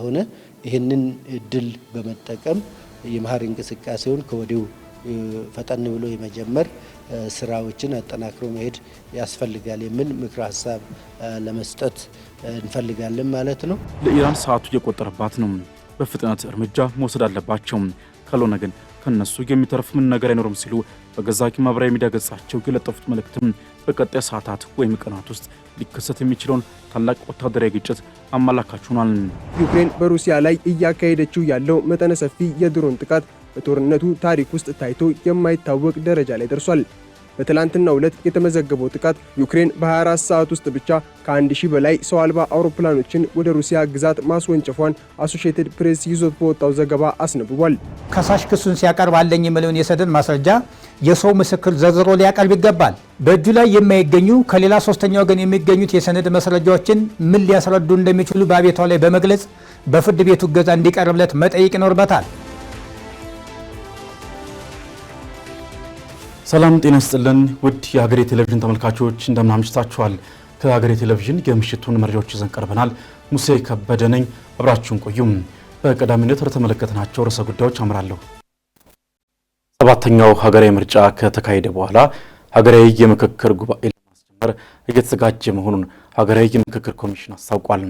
ስለሆነ ይህንን እድል በመጠቀም የመኸር እንቅስቃሴውን ከወዲሁ ፈጠን ብሎ የመጀመር ስራዎችን አጠናክሮ መሄድ ያስፈልጋል የሚል ምክረ ሀሳብ ለመስጠት እንፈልጋለን ማለት ነው። ለኢራን ሰዓቱ እየቆጠረባት ነው። በፍጥነት እርምጃ መውሰድ አለባቸው። ካልሆነ ግን ከነሱ የሚተርፍ ምን ነገር አይኖርም ሲሉ በገዛ ማህበራዊ ሚዲያ ገጻቸው የለጠፉት መልእክትም በቀጣይ ሰዓታት ወይም ቀናት ውስጥ ሊከሰት የሚችለውን ታላቅ ወታደራዊ ግጭት አመላካች ሆኗል። ዩክሬን በሩሲያ ላይ እያካሄደችው ያለው መጠነ ሰፊ የድሮን ጥቃት በጦርነቱ ታሪክ ውስጥ ታይቶ የማይታወቅ ደረጃ ላይ ደርሷል። በትላንትናው ዕለት የተመዘገበው ጥቃት ዩክሬን በ24 ሰዓት ውስጥ ብቻ ከ1000 በላይ ሰው አልባ አውሮፕላኖችን ወደ ሩሲያ ግዛት ማስወንጨፏን አሶሺየትድ ፕሬስ ይዞት በወጣው ዘገባ አስነብቧል። ከሳሽ ክሱን ሲያቀርብ አለኝ የሚለውን የሰነድ ማስረጃ የሰው ምስክር ዘርዝሮ ሊያቀርብ ይገባል። በእጁ ላይ የማይገኙ ከሌላ ሶስተኛ ወገን የሚገኙት የሰነድ ማስረጃዎችን ምን ሊያስረዱ እንደሚችሉ በአቤቷ ላይ በመግለጽ በፍርድ ቤቱ እገዛ እንዲቀርብለት መጠየቅ ይኖርበታል። ሰላም ጤና ይስጥልን ውድ የሀገሬ ቴሌቪዥን ተመልካቾች እንደምን አምሽታችኋል። ከሀገሬ ቴሌቪዥን የምሽቱን መረጃዎች ይዘን ቀርበናል። ሙሴ ከበደ ነኝ። አብራችሁን ቆዩም። በቀዳሚነት ከተመለከትናቸው ርዕሰ ጉዳዮች አምራለሁ። ሰባተኛው ሀገራዊ ምርጫ ከተካሄደ በኋላ ሀገራዊ የምክክር ጉባኤ ለማስጀመር እየተዘጋጀ መሆኑን ሀገራዊ የምክክር ኮሚሽን አስታውቋል።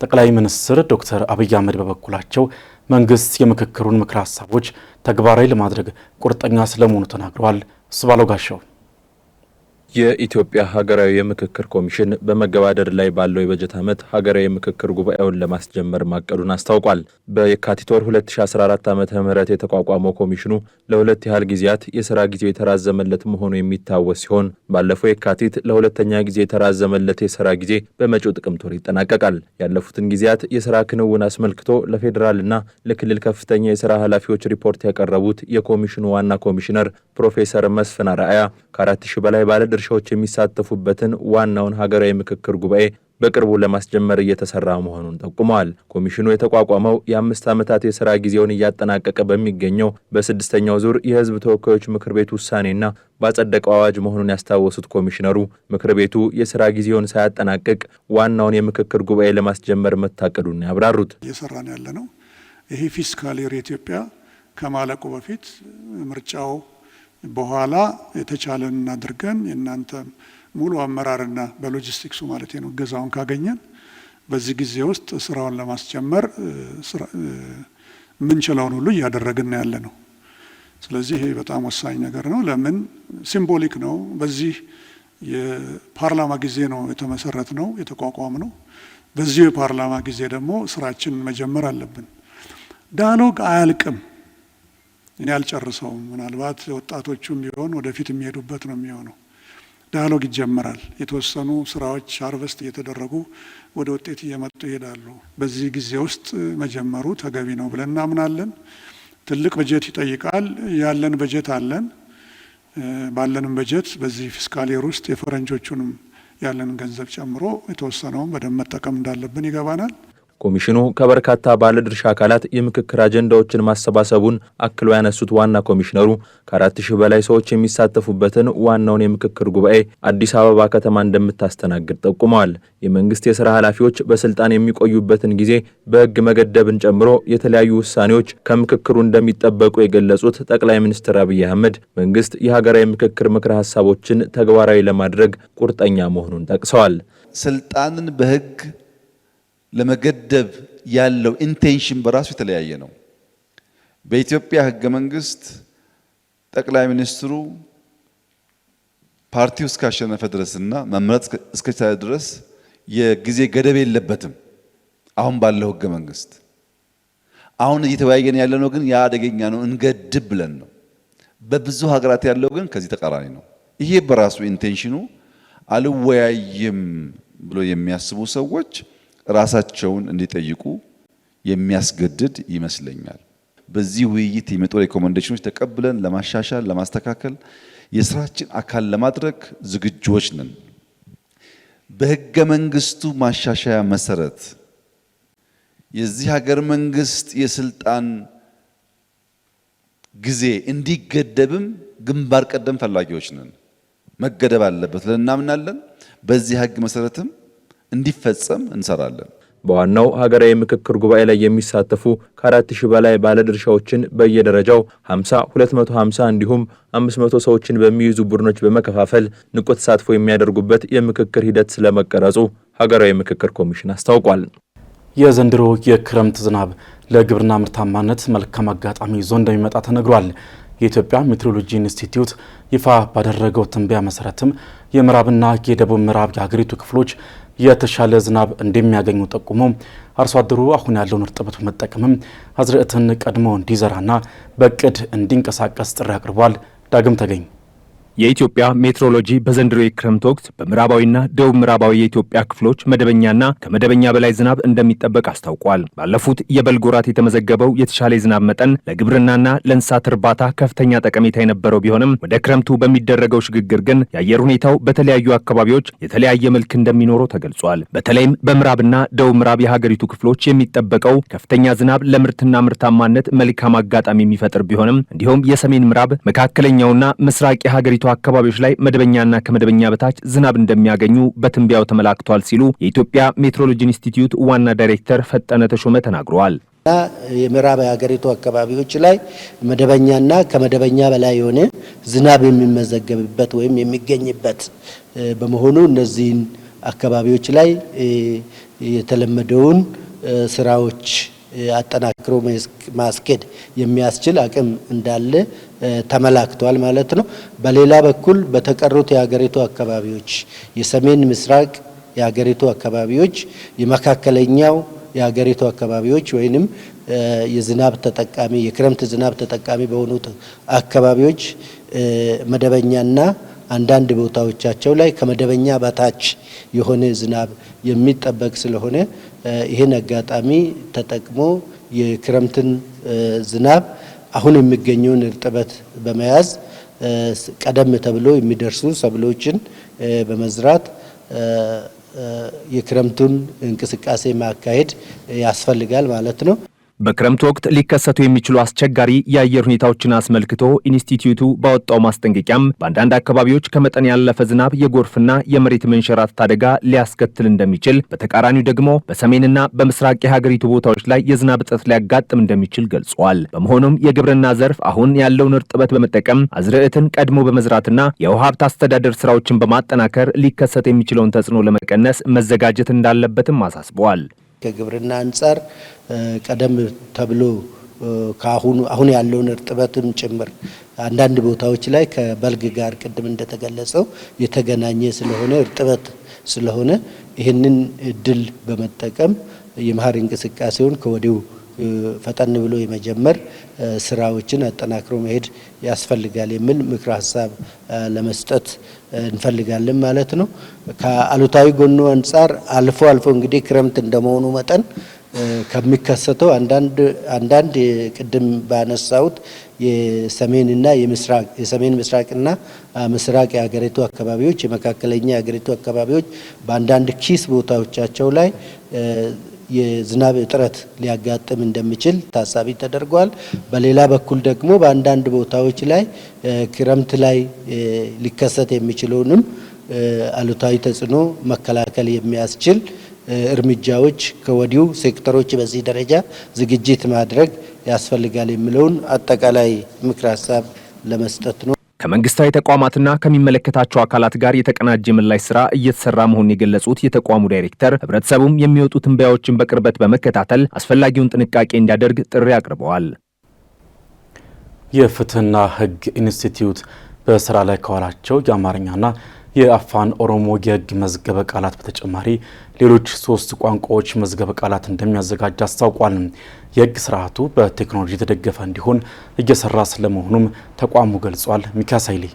ጠቅላይ ሚኒስትር ዶክተር አብይ አህመድ በበኩላቸው መንግስት የምክክሩን ምክረ ሀሳቦች ተግባራዊ ለማድረግ ቁርጠኛ ስለመሆኑ ተናግረዋል። ስባለው ጋሻው የኢትዮጵያ ሀገራዊ የምክክር ኮሚሽን በመገባደድ ላይ ባለው የበጀት ዓመት ሀገራዊ የምክክር ጉባኤውን ለማስጀመር ማቀዱን አስታውቋል። በየካቲት ወር 2014 ዓ.ም የተቋቋመው ኮሚሽኑ ለሁለት ያህል ጊዜያት የሥራ ጊዜው የተራዘመለት መሆኑ የሚታወስ ሲሆን ባለፈው የካቲት ለሁለተኛ ጊዜ የተራዘመለት የሥራ ጊዜ በመጪው ጥቅምት ወር ይጠናቀቃል። ያለፉትን ጊዜያት የሥራ ክንውን አስመልክቶ ለፌዴራልና ለክልል ከፍተኛ የሥራ ኃላፊዎች ሪፖርት ያቀረቡት የኮሚሽኑ ዋና ኮሚሽነር ፕሮፌሰር መስፍን አርአያ ከ4000 በላይ ባለድርሻዎች የሚሳተፉበትን ዋናውን ሀገራዊ ምክክር ጉባኤ በቅርቡ ለማስጀመር እየተሰራ መሆኑን ጠቁመዋል። ኮሚሽኑ የተቋቋመው የ5 ዓመታት የሥራ ጊዜውን እያጠናቀቀ በሚገኘው በስድስተኛው ዙር የሕዝብ ተወካዮች ምክር ቤት ውሳኔና ባጸደቀው አዋጅ መሆኑን ያስታወሱት ኮሚሽነሩ ምክር ቤቱ የሥራ ጊዜውን ሳያጠናቅቅ ዋናውን የምክክር ጉባኤ ለማስጀመር መታቀዱን ያብራሩት እየሰራን ያለ ነው። ይሄ ፊስካል የር ኢትዮጵያ ከማለቁ በፊት ምርጫው በኋላ የተቻለን አድርገን የእናንተ ሙሉ አመራርና በሎጂስቲክሱ ማለት ነው ገዛውን ካገኘን በዚህ ጊዜ ውስጥ ስራውን ለማስጀመር ምንችለውን ሁሉ እያደረግን ያለ ነው። ስለዚህ ይሄ በጣም ወሳኝ ነገር ነው። ለምን ሲምቦሊክ ነው። በዚህ የፓርላማ ጊዜ ነው የተመሰረት ነው የተቋቋም ነው። በዚህ የፓርላማ ጊዜ ደግሞ ስራችን መጀመር አለብን። ዳያሎግ አያልቅም። እኔ አልጨርሰውም። ምናልባት ወጣቶቹም ቢሆን ወደፊት የሚሄዱበት ነው የሚሆነው። ዳያሎግ ይጀመራል። የተወሰኑ ስራዎች ሃርቨስት እየተደረጉ ወደ ውጤት እየመጡ ይሄዳሉ። በዚህ ጊዜ ውስጥ መጀመሩ ተገቢ ነው ብለን እናምናለን። ትልቅ በጀት ይጠይቃል። ያለን በጀት አለን። ባለንም በጀት በዚህ ፊስካል የር ውስጥ የፈረንጆቹንም ያለን ገንዘብ ጨምሮ የተወሰነውን በደንብ መጠቀም እንዳለብን ይገባናል። ኮሚሽኑ ከበርካታ ባለድርሻ አካላት የምክክር አጀንዳዎችን ማሰባሰቡን አክሎ ያነሱት ዋና ኮሚሽነሩ ከ4000 በላይ ሰዎች የሚሳተፉበትን ዋናውን የምክክር ጉባኤ አዲስ አበባ ከተማ እንደምታስተናግድ ጠቁመዋል። የመንግስት የሥራ ኃላፊዎች በስልጣን የሚቆዩበትን ጊዜ በሕግ መገደብን ጨምሮ የተለያዩ ውሳኔዎች ከምክክሩ እንደሚጠበቁ የገለጹት ጠቅላይ ሚኒስትር አብይ አህመድ መንግስት የሀገራዊ ምክክር ምክረ ሀሳቦችን ተግባራዊ ለማድረግ ቁርጠኛ መሆኑን ጠቅሰዋል። ስልጣንን በሕግ ለመገደብ ያለው ኢንቴንሽን በራሱ የተለያየ ነው። በኢትዮጵያ ህገ መንግስት ጠቅላይ ሚኒስትሩ ፓርቲው እስካሸነፈ ድረስና መምረጥ እስከቻለ ድረስ የጊዜ ገደብ የለበትም። አሁን ባለው ህገ መንግስት አሁን እየተወያየን ያለነው ግን ያ አደገኛ ነው፣ እንገድብ ብለን ነው። በብዙ ሀገራት ያለው ግን ከዚህ ተቃራኒ ነው። ይሄ በራሱ ኢንቴንሽኑ አልወያይም ብሎ የሚያስቡ ሰዎች ራሳቸውን እንዲጠይቁ የሚያስገድድ ይመስለኛል። በዚህ ውይይት የመጡ ሪኮመንዴሽኖች ተቀብለን ለማሻሻል፣ ለማስተካከል የስራችን አካል ለማድረግ ዝግጁዎች ነን። በህገ መንግስቱ ማሻሻያ መሰረት የዚህ ሀገር መንግስት የስልጣን ጊዜ እንዲገደብም ግንባር ቀደም ፈላጊዎች ነን። መገደብ አለበት ብለን እናምናለን። በዚህ ህግ መሰረትም እንዲፈጸም እንሰራለን። በዋናው ሀገራዊ ምክክር ጉባኤ ላይ የሚሳተፉ ከ4000 በላይ ባለድርሻዎችን በየደረጃው 50፣ 250 እንዲሁም 500 ሰዎችን በሚይዙ ቡድኖች በመከፋፈል ንቁ ተሳትፎ የሚያደርጉበት የምክክር ሂደት ስለመቀረጹ ሀገራዊ ምክክር ኮሚሽን አስታውቋል። የዘንድሮ የክረምት ዝናብ ለግብርና ምርታማነት መልካም አጋጣሚ ይዞ እንደሚመጣ ተነግሯል። የኢትዮጵያ ሜትሮሎጂ ኢንስቲትዩት ይፋ ባደረገው ትንበያ መሰረትም የምዕራብና የደቡብ ምዕራብ የሀገሪቱ ክፍሎች የተሻለ ዝናብ እንደሚያገኙ ጠቁሞ አርሶ አደሩ አሁን ያለውን እርጥበት በመጠቀምም አዝርዕትን ቀድሞ እንዲዘራና በእቅድ እንዲንቀሳቀስ ጥሪ አቅርቧል። ዳግም ተገኝ የኢትዮጵያ ሜትሮሎጂ በዘንድሮ የክረምት ወቅት በምዕራባዊና ደቡብ ምዕራባዊ የኢትዮጵያ ክፍሎች መደበኛና ከመደበኛ በላይ ዝናብ እንደሚጠበቅ አስታውቋል። ባለፉት የበልግ ወራት የተመዘገበው የተሻለ የዝናብ መጠን ለግብርናና ለእንስሳት እርባታ ከፍተኛ ጠቀሜታ የነበረው ቢሆንም ወደ ክረምቱ በሚደረገው ሽግግር ግን የአየር ሁኔታው በተለያዩ አካባቢዎች የተለያየ መልክ እንደሚኖረው ተገልጿል። በተለይም በምዕራብና ደቡብ ምዕራብ የሀገሪቱ ክፍሎች የሚጠበቀው ከፍተኛ ዝናብ ለምርትና ምርታማነት መልካም አጋጣሚ የሚፈጥር ቢሆንም እንዲሁም የሰሜን ምዕራብ መካከለኛውና ምስራቅ የሀገሪቱ አካባቢዎች ላይ መደበኛና ከመደበኛ በታች ዝናብ እንደሚያገኙ በትንበያው ተመላክቷል ሲሉ የኢትዮጵያ ሜትሮሎጂ ኢንስቲትዩት ዋና ዳይሬክተር ፈጠነ ተሾመ ተናግረዋል። የምዕራብ የሀገሪቱ አካባቢዎች ላይ መደበኛና ከመደበኛ በላይ የሆነ ዝናብ የሚመዘገብበት ወይም የሚገኝበት በመሆኑ እነዚህን አካባቢዎች ላይ የተለመደውን ስራዎች አጠናክሮ ማስኬድ የሚያስችል አቅም እንዳለ ተመላክቷል ማለት ነው። በሌላ በኩል በተቀሩት የሀገሪቱ አካባቢዎች የሰሜን ምስራቅ የሀገሪቱ አካባቢዎች፣ የመካከለኛው የሀገሪቱ አካባቢዎች ወይንም የዝናብ ተጠቃሚ የክረምት ዝናብ ተጠቃሚ በሆኑት አካባቢዎች መደበኛና አንዳንድ ቦታዎቻቸው ላይ ከመደበኛ በታች የሆነ ዝናብ የሚጠበቅ ስለሆነ ይህን አጋጣሚ ተጠቅሞ የክረምትን ዝናብ አሁን የሚገኘውን እርጥበት በመያዝ ቀደም ተብሎ የሚደርሱ ሰብሎችን በመዝራት የክረምቱን እንቅስቃሴ ማካሄድ ያስፈልጋል ማለት ነው። በክረምት ወቅት ሊከሰቱ የሚችሉ አስቸጋሪ የአየር ሁኔታዎችን አስመልክቶ ኢንስቲትዩቱ ባወጣው ማስጠንቀቂያም በአንዳንድ አካባቢዎች ከመጠን ያለፈ ዝናብ የጎርፍና የመሬት መንሸራተት አደጋ ሊያስከትል እንደሚችል፣ በተቃራኒው ደግሞ በሰሜንና በምስራቅ የሀገሪቱ ቦታዎች ላይ የዝናብ እጥረት ሊያጋጥም እንደሚችል ገልጿል። በመሆኑም የግብርና ዘርፍ አሁን ያለውን እርጥበት በመጠቀም አዝርዕትን ቀድሞ በመዝራትና የውሃ ሀብት አስተዳደር ስራዎችን በማጠናከር ሊከሰት የሚችለውን ተጽዕኖ ለመቀነስ መዘጋጀት እንዳለበትም አሳስበዋል። ከግብርና አንጻር ቀደም ተብሎ አሁን ያለውን እርጥበትም ጭምር አንዳንድ ቦታዎች ላይ ከበልግ ጋር ቅድም እንደተገለጸው የተገናኘ ስለሆነ እርጥበት ስለሆነ ይህንን እድል በመጠቀም የመኸር እንቅስቃሴውን ከወዲሁ ፈጠን ብሎ የመጀመር ስራዎችን አጠናክሮ መሄድ ያስፈልጋል የሚል ምክረ ሀሳብ ለመስጠት እንፈልጋለን ማለት ነው። ከአሉታዊ ጎኑ አንጻር አልፎ አልፎ እንግዲህ ክረምት እንደመሆኑ መጠን ከሚከሰተው አንዳንድ ቅድም ባነሳሁት የሰሜንና የሰሜን ምስራቅና ምስራቅ የሀገሪቱ አካባቢዎች፣ የመካከለኛ የሀገሪቱ አካባቢዎች በአንዳንድ ኪስ ቦታዎቻቸው ላይ የዝናብ እጥረት ሊያጋጥም እንደሚችል ታሳቢ ተደርጓል። በሌላ በኩል ደግሞ በአንዳንድ ቦታዎች ላይ ክረምት ላይ ሊከሰት የሚችለውንም አሉታዊ ተጽዕኖ መከላከል የሚያስችል እርምጃዎች ከወዲሁ ሴክተሮች በዚህ ደረጃ ዝግጅት ማድረግ ያስፈልጋል የሚለውን አጠቃላይ ምክር ሀሳብ ለመስጠት ነው። ከመንግስታዊ ተቋማትና ከሚመለከታቸው አካላት ጋር የተቀናጀ ምላሽ ስራ እየተሰራ መሆኑን የገለጹት የተቋሙ ዳይሬክተር ህብረተሰቡም የሚወጡ ትንበያዎችን በቅርበት በመከታተል አስፈላጊውን ጥንቃቄ እንዲያደርግ ጥሪ አቅርበዋል። የፍትህና ህግ ኢንስቲትዩት በስራ ላይ ከዋላቸው የአማርኛና የአፋን ኦሮሞ የህግ መዝገበ ቃላት በተጨማሪ ሌሎች 3 ቋንቋዎች መዝገበ ቃላት እንደሚያዘጋጅ አስታውቋል። የህግ ስርዓቱ በቴክኖሎጂ የተደገፈ እንዲሆን እየሰራ ስለመሆኑም ተቋሙ ገልጿል። ሚካኤል ኃይሌ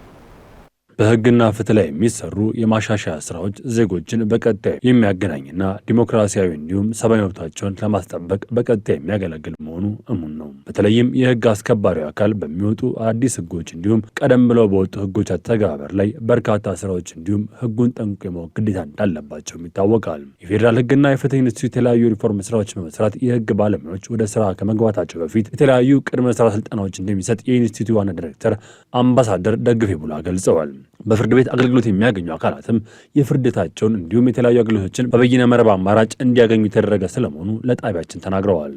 በህግና ፍትህ ላይ የሚሰሩ የማሻሻያ ስራዎች ዜጎችን በቀጣይ የሚያገናኝና ዲሞክራሲያዊ እንዲሁም ሰብአዊ መብታቸውን ለማስጠበቅ በቀጣይ የሚያገለግል መሆኑ እሙን ነው። በተለይም የህግ አስከባሪው አካል በሚወጡ አዲስ ህጎች እንዲሁም ቀደም ብለው በወጡ ህጎች አተገባበር ላይ በርካታ ስራዎች እንዲሁም ህጉን ጠንቅቆ የማወቅ ግዴታ እንዳለባቸውም ይታወቃል። የፌዴራል ህግና የፍትህ ኢንስቲትዩት የተለያዩ ሪፎርም ስራዎች በመስራት የህግ ባለሙያዎች ወደ ስራ ከመግባታቸው በፊት የተለያዩ ቅድመ ስራ ስልጠናዎች እንደሚሰጥ የኢንስቲትዩቱ ዋና ዳይሬክተር አምባሳደር ደግፌ ቡላ ገልጸዋል። በፍርድ ቤት አገልግሎት የሚያገኙ አካላትም የፍርድ ቤታቸውን እንዲሁም የተለያዩ አገልግሎቶችን በበይነ መረብ አማራጭ እንዲያገኙ የተደረገ ስለመሆኑ ለጣቢያችን ተናግረዋል።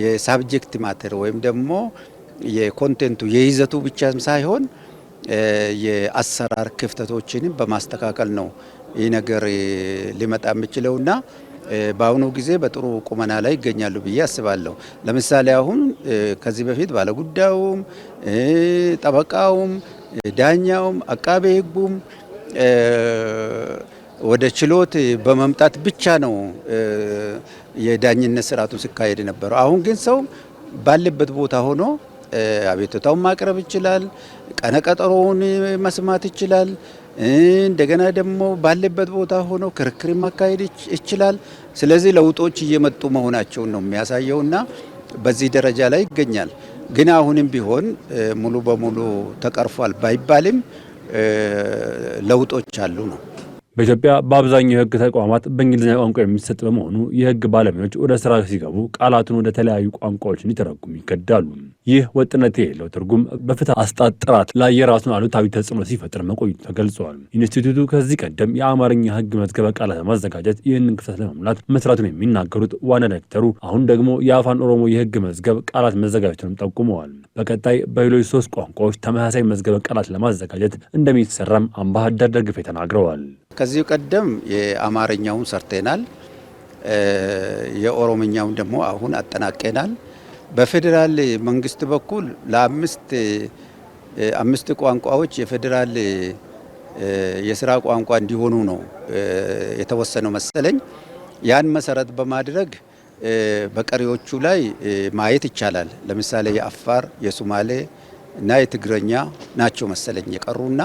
የሳብጀክት ማተር ወይም ደግሞ የኮንቴንቱ የይዘቱ ብቻም ሳይሆን የአሰራር ክፍተቶችንም በማስተካከል ነው ይህ ነገር ሊመጣ የሚችለውና በአሁኑ ጊዜ በጥሩ ቁመና ላይ ይገኛሉ ብዬ አስባለሁ። ለምሳሌ አሁን ከዚህ በፊት ባለጉዳዩም ጠበቃውም ዳኛውም አቃቤ ሕጉም ወደ ችሎት በመምጣት ብቻ ነው የዳኝነት ስርዓቱ ሲካሄድ ነበረው። አሁን ግን ሰው ባለበት ቦታ ሆኖ አቤቱታውን ማቅረብ ይችላል፣ ቀነቀጠሮውን መስማት ይችላል። እንደገና ደግሞ ባለበት ቦታ ሆኖ ክርክር ማካሄድ ይችላል። ስለዚህ ለውጦች እየመጡ መሆናቸውን ነው የሚያሳየውና በዚህ ደረጃ ላይ ይገኛል። ግን አሁንም ቢሆን ሙሉ በሙሉ ተቀርፏል ባይባልም ለውጦች አሉ ነው። በኢትዮጵያ በአብዛኛው የህግ ተቋማት በእንግሊዝኛ ቋንቋ የሚሰጥ በመሆኑ የህግ ባለሙያዎች ወደ ስራ ሲገቡ ቃላቱን ወደ ተለያዩ ቋንቋዎች እንዲተረጉሙ ይገደዳሉ። ይህ ወጥነት የሌለው ትርጉም በፍትህ አሰጣጥ ጥራት ላይ የራሱን አሉታዊ ተጽዕኖ ሲፈጥር መቆየቱ ተገልጿል። ኢንስቲትዩቱ ከዚህ ቀደም የአማርኛ ህግ መዝገበ ቃላት ለማዘጋጀት ይህንን ክፍተት ለመሙላት መስራቱን የሚናገሩት ዋና ዳይሬክተሩ አሁን ደግሞ የአፋን ኦሮሞ የህግ መዝገብ ቃላት መዘጋጀቱንም ጠቁመዋል። በቀጣይ በሌሎች 3 ቋንቋዎች ተመሳሳይ መዝገበ ቃላት ለማዘጋጀት እንደሚሰራም አምባሳደር ደግፌ ተናግረዋል። ከዚህ ቀደም የአማርኛውን ሰርተናል፣ የኦሮምኛውን ደግሞ አሁን አጠናቀናል። በፌዴራል መንግስት በኩል ለአምስት ቋንቋዎች የፌዴራል የስራ ቋንቋ እንዲሆኑ ነው የተወሰነው መሰለኝ። ያን መሰረት በማድረግ በቀሪዎቹ ላይ ማየት ይቻላል። ለምሳሌ የአፋር፣ የሶማሌ እና የትግረኛ ናቸው መሰለኝ የቀሩና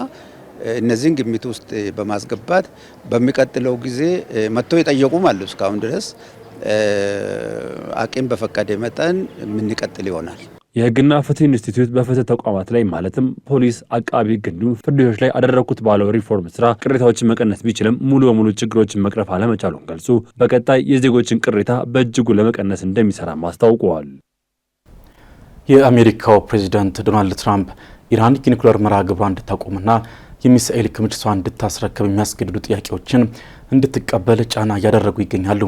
እነዚህን ግምት ውስጥ በማስገባት በሚቀጥለው ጊዜ መጥተው የጠየቁም አሉ። እስካሁን ድረስ አቅም በፈቀደ መጠን የምንቀጥል ይሆናል። የህግና ፍትህ ኢንስቲትዩት በፍትህ ተቋማት ላይ ማለትም ፖሊስ፣ አቃቢ ህግ እንዲሁም ፍርድ ቤቶች ላይ አደረኩት ባለው ሪፎርም ስራ ቅሬታዎችን መቀነስ ቢችልም ሙሉ በሙሉ ችግሮችን መቅረፍ አለመቻሉን ገልጾ በቀጣይ የዜጎችን ቅሬታ በእጅጉ ለመቀነስ እንደሚሰራም አስታውቀዋል። የአሜሪካው ፕሬዚዳንት ዶናልድ ትራምፕ ኢራን የኒውክሌር መርሃ ግብሯን እንድታቆምና የሚሳኤል ክምችቷን እንድታስረክብ የሚያስገድዱ ጥያቄዎችን እንድትቀበል ጫና እያደረጉ ይገኛሉ።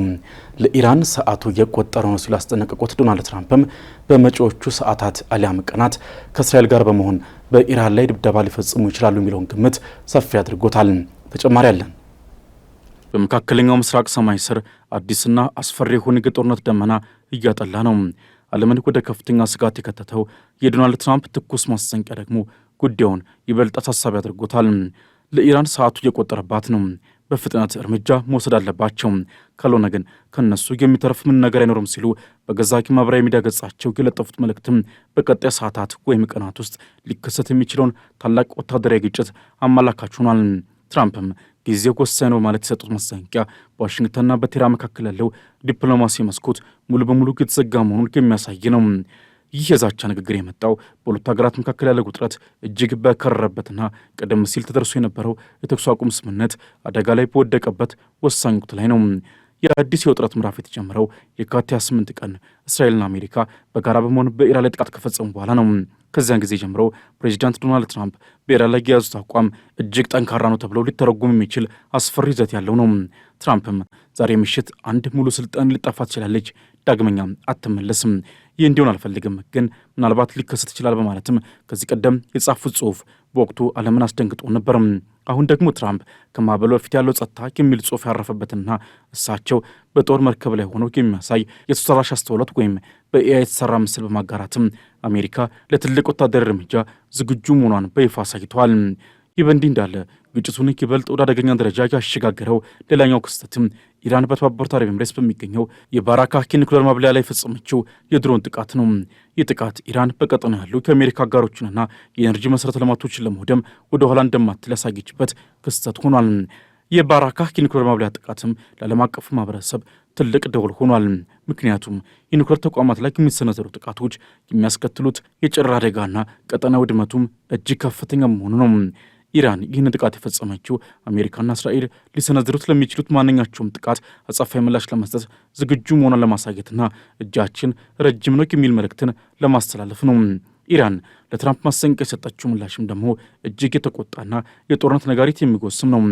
ለኢራን ሰዓቱ እየቆጠረ ነው ሲሉ ያስጠነቀቁት ዶናልድ ትራምፕም በመጪዎቹ ሰዓታት አሊያም ቀናት ከእስራኤል ጋር በመሆን በኢራን ላይ ድብደባ ሊፈጽሙ ይችላሉ የሚለውን ግምት ሰፊ አድርጎታል። ተጨማሪ አለን። በመካከለኛው ምስራቅ ሰማይ ስር አዲስና አስፈሪ የሆነ የጦርነት ደመና እያጠላ ነው። ዓለምን ወደ ከፍተኛ ስጋት የከተተው የዶናልድ ትራምፕ ትኩስ ማስጠንቀቂያ ደግሞ ጉዳዩን ይበልጥ አሳሳቢ አድርጎታል። ለኢራን ሰዓቱ እየቆጠረባት ነው። በፍጥነት እርምጃ መውሰድ አለባቸው፣ ካልሆነ ግን ከነሱ የሚተርፍ ምን ነገር አይኖርም ሲሉ በገዛ ማህበራዊ ሚዲያ ገጻቸው የለጠፉት መልእክትም በቀጣይ ሰዓታት ወይም ቀናት ውስጥ ሊከሰት የሚችለውን ታላቅ ወታደራዊ ግጭት አመላካች ሆኗል። ትራምፕም ጊዜው ወሳኝ ነው ማለት የሰጡት ማስጠንቀቂያ በዋሽንግተንና በቴህራን መካከል ያለው ዲፕሎማሲ መስኮት ሙሉ በሙሉ የተዘጋ መሆኑን የሚያሳይ ነው። ይህ የዛቻ ንግግር የመጣው በሁለቱ ሀገራት መካከል ያለ ውጥረት እጅግ በከረረበትና ቀደም ሲል ተደርሶ የነበረው የተኩስ አቁም ስምምነት አደጋ ላይ በወደቀበት ወሳኝ ወቅት ላይ ነው። የአዲስ የውጥረት ምዕራፍ የተጀመረው የካቲት 28 ቀን እስራኤልና አሜሪካ በጋራ በመሆን በኢራን ላይ ጥቃት ከፈጸሙ በኋላ ነው። ከዚያን ጊዜ ጀምሮ ፕሬዚዳንት ዶናልድ ትራምፕ በኢራን ላይ የያዙት አቋም እጅግ ጠንካራ ነው ተብሎ ሊተረጎም የሚችል አስፈሪ ይዘት ያለው ነው። ትራምፕም ዛሬ ምሽት አንድ ሙሉ ስልጣን ልጠፋ ትችላለች፣ ዳግመኛ አትመለስም፣ ይህ እንዲሆን አልፈልግም፣ ግን ምናልባት ሊከሰት ይችላል በማለትም ከዚህ ቀደም የጻፉት ጽሑፍ በወቅቱ ዓለምን አስደንግጦ ነበር። አሁን ደግሞ ትራምፕ ከማዕበሉ በፊት ያለው ጸጥታ የሚል ጽሑፍ ያረፈበትና እሳቸው በጦር መርከብ ላይ ሆነው የሚያሳይ የሰው ሰራሽ አስተውሎት ወይም በኤአይ የተሰራ ምስል በማጋራትም አሜሪካ ለትልቅ ወታደራዊ እርምጃ ዝግጁ መሆኗን በይፋ አሳይተዋል። ይህ በእንዲህ እንዳለ ግጭቱን ይበልጥ ወደ አደገኛ ደረጃ ያሸጋገረው ሌላኛው ክስተትም ኢራን በተባበሩት አረብ ኤምሬትስ በሚገኘው የባራካ ኒውክሌር ማብለያ ላይ የፈጸመችው የድሮን ጥቃት ነው። ይህ ጥቃት ኢራን በቀጠናው ያሉ ከአሜሪካ አጋሮችንና የኤነርጂ መሰረተ ልማቶችን ለመውደም ወደ ኋላ እንደማትል ያሳየችበት ክስተት ሆኗል። የባራካ ኒውክሌር ማብለያ ጥቃትም ለዓለም አቀፉ ማህበረሰብ ትልቅ ደወል ሆኗል። ምክንያቱም የኒውክሌር ተቋማት ላይ የሚሰነዘሩ ጥቃቶች የሚያስከትሉት የጨረር አደጋና ቀጠና ውድመቱም እጅግ ከፍተኛ መሆኑ ነው። ኢራን ይህን ጥቃት የፈጸመችው አሜሪካና እስራኤል ሊሰነዝሩት ለሚችሉት ማንኛቸውም ጥቃት አጸፋዊ ምላሽ ለመስጠት ዝግጁ መሆኗን ለማሳየትና እጃችን ረጅም ነው የሚል መልእክትን ለማስተላለፍ ነው። ኢራን ለትራምፕ ማስጠንቀቂያ የሰጠችው ምላሽም ደግሞ እጅግ የተቆጣና የጦርነት ነጋሪት የሚጎስም ነው።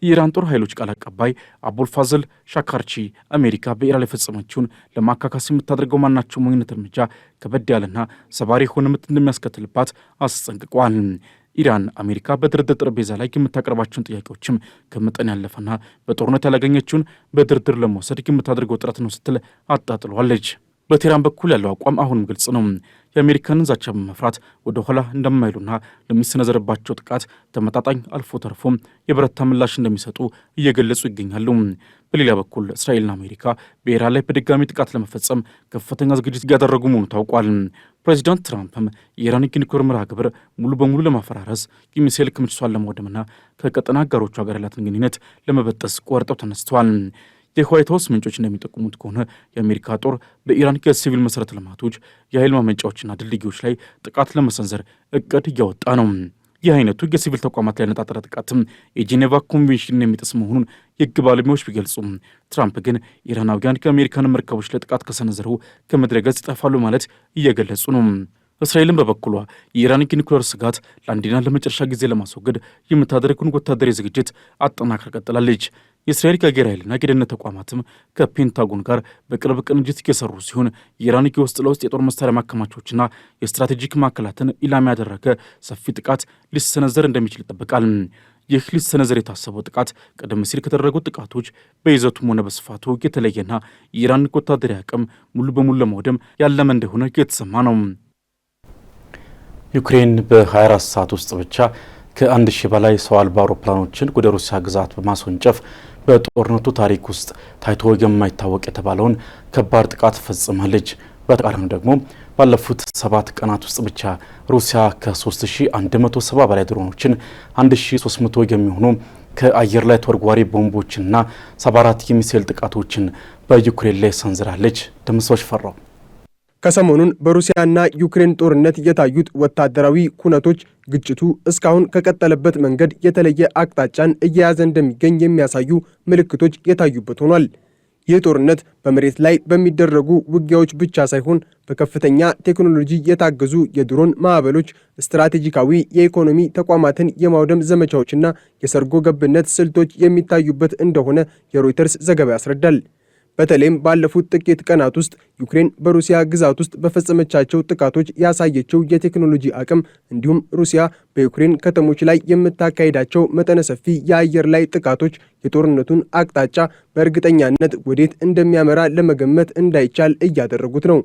የኢራን ጦር ኃይሎች ቃል አቀባይ አቡልፋዝል ሻካርቺ አሜሪካ በኢራን ላይ የፈጸመችውን ለማካካስ የምታደርገው ማናቸውም አይነት እርምጃ ከበድ ያለና ሰባሪ የሆነ ምት እንደሚያስከትልባት አስጠንቅቋል። ኢራን አሜሪካ በድርድር ጠረጴዛ ላይ የምታቀርባቸውን ጥያቄዎችም ከመጠን ያለፈና በጦርነት ያላገኘችውን በድርድር ለመውሰድ የምታደርገው ጥረት ነው ስትል አጣጥለዋለች። በቴህራን በኩል ያለው አቋም አሁንም ግልጽ ነው። የአሜሪካንን ዛቻ በመፍራት ወደ ኋላ እንደማይሉና ለሚሰነዘርባቸው ጥቃት ተመጣጣኝ አልፎ ተርፎም የበረታ ምላሽ እንደሚሰጡ እየገለጹ ይገኛሉ። በሌላ በኩል እስራኤልና አሜሪካ በኢራን ላይ በድጋሚ ጥቃት ለመፈጸም ከፍተኛ ዝግጅት እያደረጉ መሆኑ ታውቋል። ፕሬዚዳንት ትራምፕም የኢራን የኒውክሌር መርሃ ግብር ሙሉ በሙሉ ለማፈራረስ የሚሳኤል ክምችቷን ለማውደምና ከቀጠና አጋሮቿ ጋር ያላትን ግንኙነት ለመበጠስ ቆርጠው ተነስተዋል። የዋይት ሀውስ ምንጮች እንደሚጠቁሙት ከሆነ የአሜሪካ ጦር በኢራን የሲቪል መሠረተ ልማቶች፣ የኃይል ማመንጫዎችና ድልድዮች ላይ ጥቃት ለመሰንዘር እቅድ እያወጣ ነው። ይህ አይነቱ የሲቪል ተቋማት ላይ ያነጣጠረ ጥቃትም የጄኔቫ ኮንቬንሽንን የሚጥስ መሆኑን የሕግ ባለሙያዎች ቢገልጹም ትራምፕ ግን ኢራናውያን ከአሜሪካን መርከቦች ላይ ጥቃት ከሰነዘሩ ከምድረ ገጽ ይጠፋሉ ማለት እየገለጹ ነው። እስራኤልን በበኩሏ የኢራን የኒውክሌር ስጋት ለአንዴና ለመጨረሻ ጊዜ ለማስወገድ የምታደርገውን ወታደራዊ ዝግጅት አጠናክራ ቀጥላለች። የእስራኤል የአየር ኃይልና የደህንነት ተቋማትም ከፔንታጎን ጋር በቅርብ ቅንጅት እየሰሩ ሲሆን የኢራን የውስጥ ለውስጥ የጦር መሳሪያ ማከማቾችና የስትራቴጂክ ማዕከላትን ኢላማ ያደረገ ሰፊ ጥቃት ሊሰነዘር እንደሚችል ይጠበቃል። ይህ ሊሰነዘር የታሰበው ጥቃት ቀደም ሲል ከተደረጉት ጥቃቶች በይዘቱም ሆነ በስፋቱ የተለየና የኢራን ወታደራዊ አቅም ሙሉ በሙሉ ለማውደም ያለመ እንደሆነ የተሰማ ነው። ዩክሬን በ24 ሰዓት ውስጥ ብቻ ከ1000 በላይ ሰው አልባ አውሮፕላኖችን ወደ ሩሲያ ግዛት በማስወንጨፍ በጦርነቱ ታሪክ ውስጥ ታይቶ የማይታወቅ የተባለውን ከባድ ጥቃት ፈጽማለች። በተቃራኒው ደግሞ ባለፉት 7 ቀናት ውስጥ ብቻ ሩሲያ ከ3170 በላይ ድሮኖችን፣ 1300 የሚሆኑ ከአየር ላይ ተወርዋሪ ቦምቦችንና 74 የሚሳኤል ጥቃቶችን በዩክሬን ላይ ሰንዝራለች። ደምሰዎች ፈራው ከሰሞኑን በሩሲያና ዩክሬን ጦርነት የታዩት ወታደራዊ ኩነቶች ግጭቱ እስካሁን ከቀጠለበት መንገድ የተለየ አቅጣጫን እየያዘ እንደሚገኝ የሚያሳዩ ምልክቶች የታዩበት ሆኗል። ይህ ጦርነት በመሬት ላይ በሚደረጉ ውጊያዎች ብቻ ሳይሆን በከፍተኛ ቴክኖሎጂ የታገዙ የድሮን ማዕበሎች፣ ስትራቴጂካዊ የኢኮኖሚ ተቋማትን የማውደም ዘመቻዎችና የሰርጎ ገብነት ስልቶች የሚታዩበት እንደሆነ የሮይተርስ ዘገባ ያስረዳል። በተለይም ባለፉት ጥቂት ቀናት ውስጥ ዩክሬን በሩሲያ ግዛት ውስጥ በፈጸመቻቸው ጥቃቶች ያሳየችው የቴክኖሎጂ አቅም እንዲሁም ሩሲያ በዩክሬን ከተሞች ላይ የምታካሄዳቸው መጠነ ሰፊ የአየር ላይ ጥቃቶች የጦርነቱን አቅጣጫ በእርግጠኛነት ወዴት እንደሚያመራ ለመገመት እንዳይቻል እያደረጉት ነው።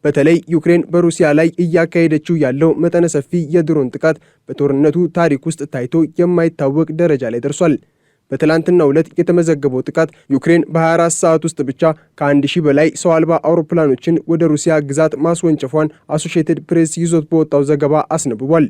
በተለይ ዩክሬን በሩሲያ ላይ እያካሄደችው ያለው መጠነ ሰፊ የድሮን ጥቃት በጦርነቱ ታሪክ ውስጥ ታይቶ የማይታወቅ ደረጃ ላይ ደርሷል። በትላንትናው ዕለት የተመዘገበው ጥቃት ዩክሬን በ24 ሰዓት ውስጥ ብቻ ከ1000 በላይ ሰው አልባ አውሮፕላኖችን ወደ ሩሲያ ግዛት ማስወንጨፏን አሶሺየትድ ፕሬስ ይዞት በወጣው ዘገባ አስነብቧል።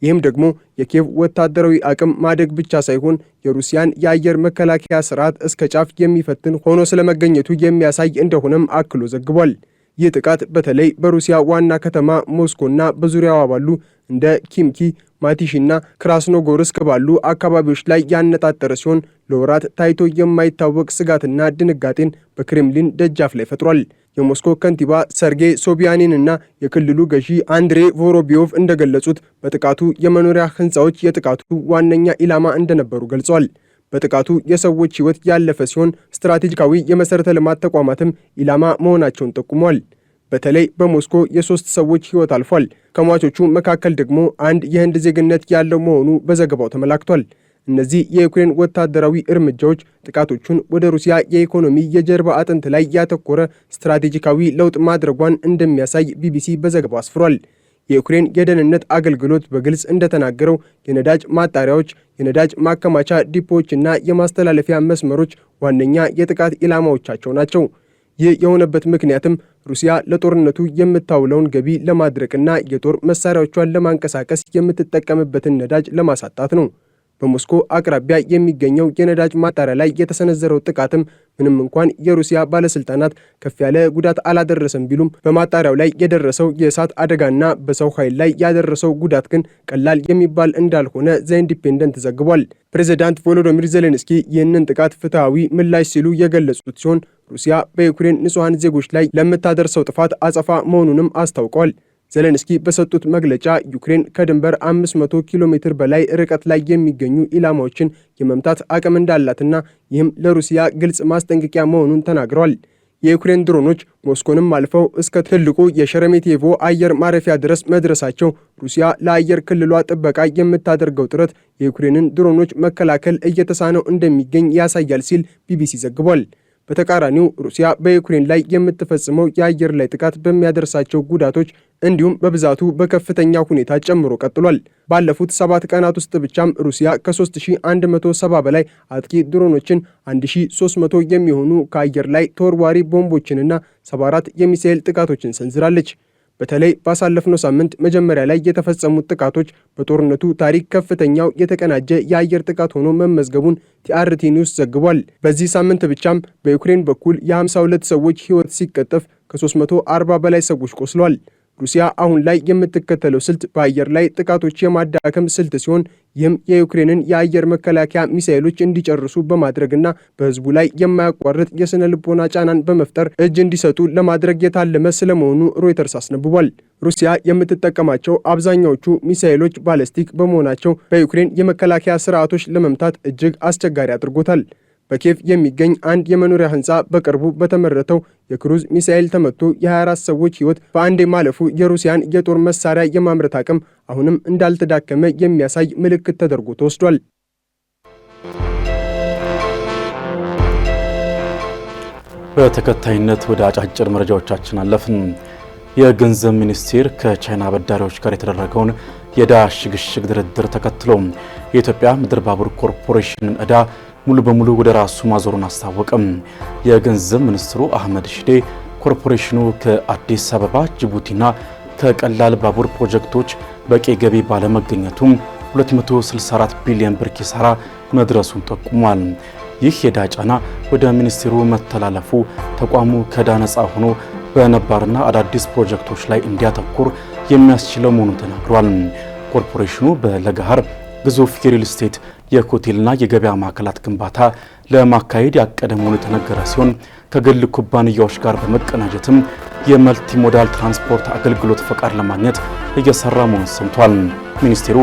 ይህም ደግሞ የኪየቭ ወታደራዊ አቅም ማደግ ብቻ ሳይሆን የሩሲያን የአየር መከላከያ ስርዓት እስከ ጫፍ የሚፈትን ሆኖ ስለመገኘቱ የሚያሳይ እንደሆነም አክሎ ዘግቧል። ይህ ጥቃት በተለይ በሩሲያ ዋና ከተማ ሞስኮና በዙሪያዋ ባሉ እንደ ኪምኪ፣ ማቲሽና ክራስኖጎርስክ ባሉ አካባቢዎች ላይ ያነጣጠረ ሲሆን ለወራት ታይቶ የማይታወቅ ስጋትና ድንጋጤን በክሬምሊን ደጃፍ ላይ ፈጥሯል። የሞስኮ ከንቲባ ሰርጌይ ሶቢያኒን እና የክልሉ ገዢ አንድሬ ቮሮቢዮቭ እንደገለጹት በጥቃቱ የመኖሪያ ህንፃዎች የጥቃቱ ዋነኛ ኢላማ እንደነበሩ ገልጸዋል። በጥቃቱ የሰዎች ህይወት ያለፈ ሲሆን ስትራቴጂካዊ የመሠረተ ልማት ተቋማትም ኢላማ መሆናቸውን ጠቁመዋል። በተለይ በሞስኮ የ3 ሰዎች ህይወት አልፏል። ከሟቾቹ መካከል ደግሞ አንድ የህንድ ዜግነት ያለው መሆኑ በዘገባው ተመላክቷል። እነዚህ የዩክሬን ወታደራዊ እርምጃዎች ጥቃቶቹን ወደ ሩሲያ የኢኮኖሚ የጀርባ አጥንት ላይ ያተኮረ ስትራቴጂካዊ ለውጥ ማድረጓን እንደሚያሳይ ቢቢሲ በዘገባው አስፍሯል። የዩክሬን የደህንነት አገልግሎት በግልጽ እንደተናገረው የነዳጅ ማጣሪያዎች፣ የነዳጅ ማከማቻ ዲፖዎችና የማስተላለፊያ መስመሮች ዋነኛ የጥቃት ኢላማዎቻቸው ናቸው። ይህ የሆነበት ምክንያትም ሩሲያ ለጦርነቱ የምታውለውን ገቢ ለማድረቅና የጦር መሳሪያዎቿን ለማንቀሳቀስ የምትጠቀምበትን ነዳጅ ለማሳጣት ነው። በሞስኮ አቅራቢያ የሚገኘው የነዳጅ ማጣሪያ ላይ የተሰነዘረው ጥቃትም ምንም እንኳን የሩሲያ ባለስልጣናት ከፍ ያለ ጉዳት አላደረሰም ቢሉም በማጣሪያው ላይ የደረሰው የእሳት አደጋና በሰው ኃይል ላይ ያደረሰው ጉዳት ግን ቀላል የሚባል እንዳልሆነ ዘ ኢንዲፔንደንት ዘግቧል። ፕሬዚዳንት ቮሎዶሚር ዜሌንስኪ ይህንን ጥቃት ፍትሐዊ ምላሽ ሲሉ የገለጹት ሲሆን ሩሲያ በዩክሬን ንጹሐን ዜጎች ላይ ለምታደርሰው ጥፋት አጸፋ መሆኑንም አስታውቀዋል። ዜሌንስኪ በሰጡት መግለጫ ዩክሬን ከድንበር 500 ኪሎ ሜትር በላይ ርቀት ላይ የሚገኙ ኢላማዎችን የመምታት አቅም እንዳላትና ይህም ለሩሲያ ግልጽ ማስጠንቀቂያ መሆኑን ተናግረዋል። የዩክሬን ድሮኖች ሞስኮንም አልፈው እስከ ትልቁ የሸረሜቴቮ አየር ማረፊያ ድረስ መድረሳቸው ሩሲያ ለአየር ክልሏ ጥበቃ የምታደርገው ጥረት የዩክሬንን ድሮኖች መከላከል እየተሳነው እንደሚገኝ ያሳያል ሲል ቢቢሲ ዘግቧል። በተቃራኒው ሩሲያ በዩክሬን ላይ የምትፈጽመው የአየር ላይ ጥቃት በሚያደርሳቸው ጉዳቶች እንዲሁም በብዛቱ በከፍተኛ ሁኔታ ጨምሮ ቀጥሏል። ባለፉት 7 ቀናት ውስጥ ብቻም ሩሲያ ከ3170 በላይ አጥቂ ድሮኖችን፣ 1300 የሚሆኑ ከአየር ላይ ተወርዋሪ ቦምቦችንና 74 የሚሳኤል ጥቃቶችን ሰንዝራለች። በተለይ ባሳለፍነው ሳምንት መጀመሪያ ላይ የተፈጸሙት ጥቃቶች በጦርነቱ ታሪክ ከፍተኛው የተቀናጀ የአየር ጥቃት ሆኖ መመዝገቡን ቲአርቲ ኒውስ ዘግቧል። በዚህ ሳምንት ብቻም በዩክሬን በኩል የ52 ሰዎች ሕይወት ሲቀጠፍ ከ340 በላይ ሰዎች ቆስለዋል። ሩሲያ አሁን ላይ የምትከተለው ስልት በአየር ላይ ጥቃቶች የማዳከም ስልት ሲሆን ይህም የዩክሬንን የአየር መከላከያ ሚሳኤሎች እንዲጨርሱ በማድረግና በሕዝቡ ላይ የማያቋርጥ የስነ ልቦና ጫናን በመፍጠር እጅ እንዲሰጡ ለማድረግ የታለመ ስለመሆኑ ሮይተርስ አስነብቧል። ሩሲያ የምትጠቀማቸው አብዛኛዎቹ ሚሳኤሎች ባለስቲክ በመሆናቸው በዩክሬን የመከላከያ ስርዓቶች ለመምታት እጅግ አስቸጋሪ አድርጎታል። በኬቭ የሚገኝ አንድ የመኖሪያ ህንፃ በቅርቡ በተመረተው የክሩዝ ሚሳኤል ተመቶ የ24 ሰዎች ህይወት በአንዴ ማለፉ የሩሲያን የጦር መሳሪያ የማምረት አቅም አሁንም እንዳልተዳከመ የሚያሳይ ምልክት ተደርጎ ተወስዷል። በተከታይነት ወደ አጫጭር መረጃዎቻችን አለፍን። የገንዘብ ሚኒስቴር ከቻይና አበዳሪዎች ጋር የተደረገውን የዕዳ ሽግሽግ ድርድር ተከትሎ የኢትዮጵያ ምድር ባቡር ኮርፖሬሽንን ዕዳ ሙሉ በሙሉ ወደ ራሱ ማዞሩን አስታወቀም። የገንዘብ ሚኒስትሩ አህመድ ሺዴ ኮርፖሬሽኑ ከአዲስ አበባ ጅቡቲና ከቀላል ባቡር ፕሮጀክቶች በቂ ገቢ ባለመገኘቱም 264 ቢሊዮን ብር ኪሳራ መድረሱን ጠቁሟል። ይህ የዕዳ ጫና ወደ ሚኒስቴሩ መተላለፉ ተቋሙ ከዕዳ ነፃ ሆኖ በነባርና አዳዲስ ፕሮጀክቶች ላይ እንዲያተኩር የሚያስችለው መሆኑን ተናግሯል። ኮርፖሬሽኑ በለገሃር ግዙፍ የሪል ስቴት የሆቴልና የገበያ ማዕከላት ግንባታ ለማካሄድ ያቀደ መሆኑ የተነገረ ሲሆን ከግል ኩባንያዎች ጋር በመቀናጀትም የመልቲ ሞዳል ትራንስፖርት አገልግሎት ፈቃድ ለማግኘት እየሰራ መሆኑን ሰምቷል። ሚኒስቴሩ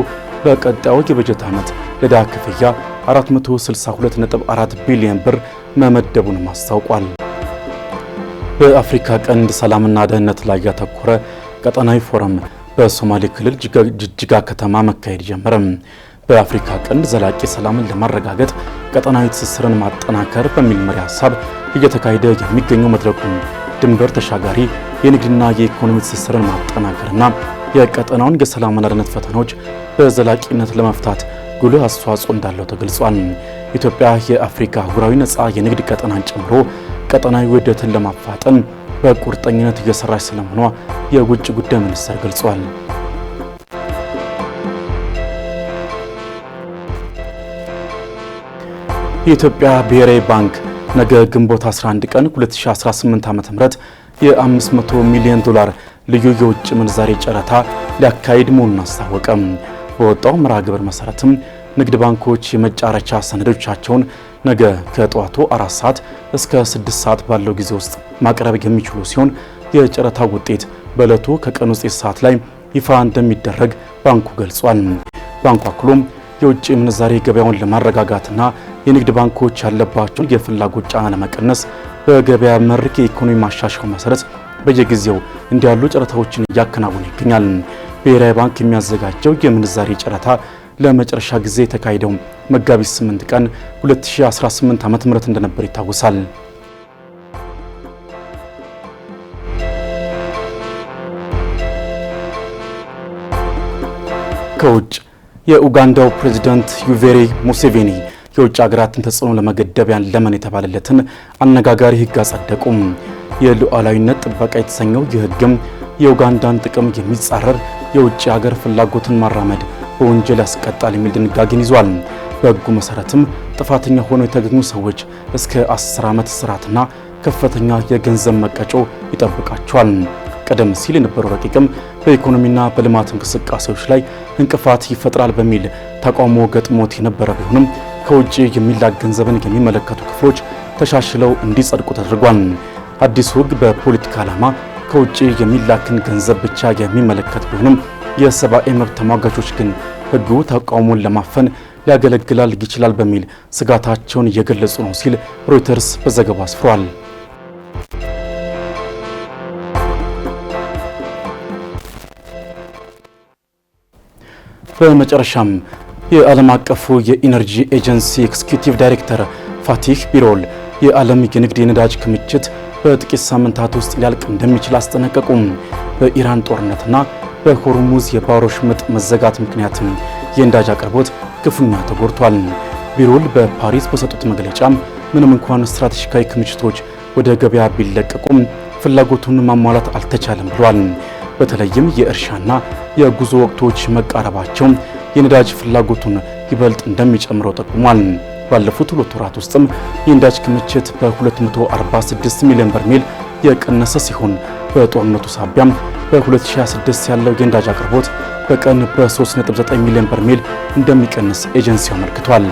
በቀጣዩ የበጀት ዓመት ለዕዳ ክፍያ 462.4 ቢሊዮን ብር መመደቡንም አስታውቋል። በአፍሪካ ቀንድ ሰላምና ደህንነት ላይ ያተኮረ ቀጠናዊ ፎረም በሶማሌ ክልል ጅጅጋ ከተማ መካሄድ ጀመረ። በአፍሪካ ቀንድ ዘላቂ ሰላምን ለማረጋገጥ ቀጠናዊ ትስስርን ማጠናከር በሚል መሪ ሀሳብ እየተካሄደ የሚገኘው መድረኩ ድንበር ተሻጋሪ የንግድና የኢኮኖሚ ትስስርን ማጠናከርና የቀጠናውን የሰላምና ደህንነት ፈተናዎች በዘላቂነት ለመፍታት ጉልህ አስተዋጽኦ እንዳለው ተገልጿል። ኢትዮጵያ የአፍሪካ አህጉራዊ ነፃ የንግድ ቀጠናን ጨምሮ ቀጠናዊ ውህደትን ለማፋጠን በቁርጠኝነት እየሰራች ስለመሆኗ የውጭ ጉዳይ ሚኒስቴር ገልጿል። የኢትዮጵያ ብሔራዊ ባንክ ነገ ግንቦት 11 ቀን 2018 ዓ.ም የ500 ሚሊዮን ዶላር ልዩ የውጭ ምንዛሬ ጨረታ ሊያካሂድ መሆኑን አስታወቀም። በወጣው መርሃ ግብር መሰረትም ንግድ ባንኮች የመጫረቻ ሰነዶቻቸውን ነገ ከጠዋቱ 4 ሰዓት እስከ 6 ሰዓት ባለው ጊዜ ውስጥ ማቅረብ የሚችሉ ሲሆን የጨረታ ውጤት በዕለቱ ከቀኑ 9 ሰዓት ላይ ይፋ እንደሚደረግ ባንኩ ገልጿል። ባንኩ አክሎም የውጭ ምንዛሬ ገበያውን ለማረጋጋትና የንግድ ባንኮች ያለባቸውን የፍላጎት ጫና ለመቀነስ በገበያ መር የኢኮኖሚ ማሻሻያው መሰረት በየጊዜው እንዲያሉ ጨረታዎችን እያከናወነ ይገኛል። ብሔራዊ ባንክ የሚያዘጋጀው የምንዛሬ ጨረታ ለመጨረሻ ጊዜ የተካሄደው መጋቢት 8 ቀን 2018 ዓ.ም እንደነበር ይታወሳል። ከውጭ የኡጋንዳው ፕሬዝዳንት ዩቬሪ ሙሴቬኒ የውጭ ሀገራትን ተጽዕኖ ለመገደብ ያለመን የተባለለትን አነጋጋሪ ሕግ አጸደቁም። የሉዓላዊነት ጥበቃ የተሰኘው የሕግም የኡጋንዳን ጥቅም የሚጻረር የውጭ ሀገር ፍላጎትን ማራመድ በወንጀል ያስቀጣል የሚል ድንጋጌን ይዟል። በሕጉ መሰረትም ጥፋተኛ ሆነው የተገኙ ሰዎች እስከ 10 ዓመት እስራትና ከፍተኛ የገንዘብ መቀጮ ይጠብቃቸዋል። ቀደም ሲል የነበረው ረቂቅም በኢኮኖሚና በልማት እንቅስቃሴዎች ላይ እንቅፋት ይፈጥራል በሚል ተቃውሞ ገጥሞት የነበረ ቢሆንም ከውጭ የሚላክ ገንዘብን የሚመለከቱ ክፍሎች ተሻሽለው እንዲጸድቁ ተደርጓል። አዲሱ ሕግ በፖለቲካ ዓላማ ከውጭ የሚላክን ገንዘብ ብቻ የሚመለከት ቢሆንም የሰብአዊ መብት ተሟጋቾች ግን ሕጉ ተቃውሞን ለማፈን ሊያገለግላል ይችላል በሚል ስጋታቸውን እየገለጹ ነው ሲል ሮይተርስ በዘገባው አስፍሯል። በመጨረሻም የዓለም አቀፉ የኢነርጂ ኤጀንሲ ኤክስኪዩቲቭ ዳይሬክተር ፋቲህ ቢሮል የዓለም የንግድ የነዳጅ ክምችት በጥቂት ሳምንታት ውስጥ ሊያልቅ እንደሚችል አስጠነቀቁም። በኢራን ጦርነትና በሆርሙዝ የባህር ወሽመጥ መዘጋት ምክንያትም የነዳጅ አቅርቦት ክፉኛ ተጎድቷል። ቢሮል በፓሪስ በሰጡት መግለጫ ምንም እንኳን ስትራቴጂካዊ ክምችቶች ወደ ገበያ ቢለቀቁም ፍላጎቱን ማሟላት አልተቻለም ብሏል። በተለይም የእርሻና የጉዞ ወቅቶች መቃረባቸው የነዳጅ ፍላጎቱን ይበልጥ እንደሚጨምረው ጠቁሟል። ባለፉት 2 ወራት ውስጥም የነዳጅ ክምችት በ246 ሚሊዮን በርሜል የቀነሰ ሲሆን በጦርነቱ ሳቢያም በ2026 ያለው የነዳጅ አቅርቦት በቀን በ3.9 ሚሊዮን በርሜል እንደሚቀንስ ኤጀንሲው አመልክቷል።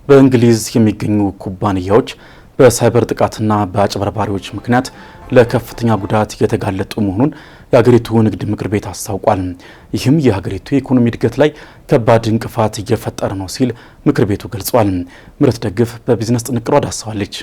በእንግሊዝ የሚገኙ ኩባንያዎች በሳይበር ጥቃትና በአጭበርባሪዎች ምክንያት ለከፍተኛ ጉዳት የተጋለጡ መሆኑን የሀገሪቱ ንግድ ምክር ቤት አስታውቋል። ይህም የሀገሪቱ የኢኮኖሚ እድገት ላይ ከባድ እንቅፋት እየፈጠረ ነው ሲል ምክር ቤቱ ገልጿል። ምረት ደግፍ በቢዝነስ ጥንቅሯ ዳሰዋለች።